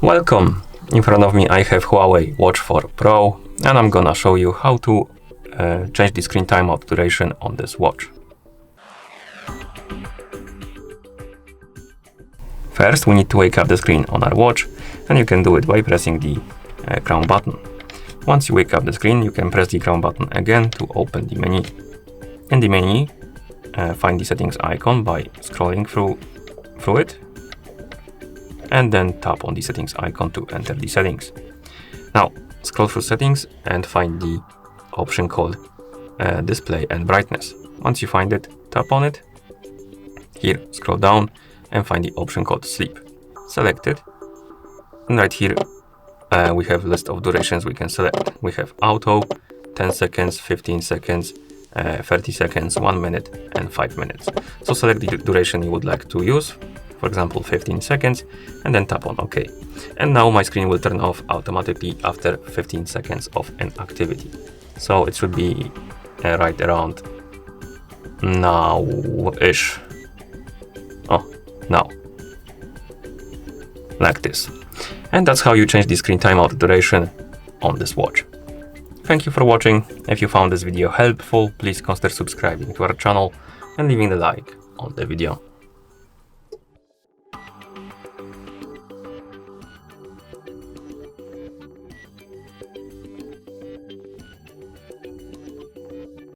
Welcome! In front of me I have HUAWEI Watch 4 Pro and I'm gonna show you how to change the screen timeout duration on this watch. First we need to wake up the screen on our watch, and you can do it by pressing the crown button. Once you wake up the screen, you can press the crown button again to open the menu. In the menu, find the settings icon by scrolling through it, and then tap on the settings icon to enter the settings. Now scroll through settings and find the option called display and brightness. Once you find it, tap on it. Here scroll down and find the option called sleep. Select it, and right here we have a list of durations we can select. We have auto, 10 seconds, 15 seconds, 30 seconds, 1 minute and 5 minutes. So select the duration you would like to use, for example 15 seconds, and then tap on OK. And now my screen will turn off automatically after 15 seconds of an activity. So it should be right around now-ish. Oh, now. Like this. And that's how you change the screen timeout duration on this watch. Thank you for watching. If you found this video helpful, please consider subscribing to our channel and leaving a like on the video.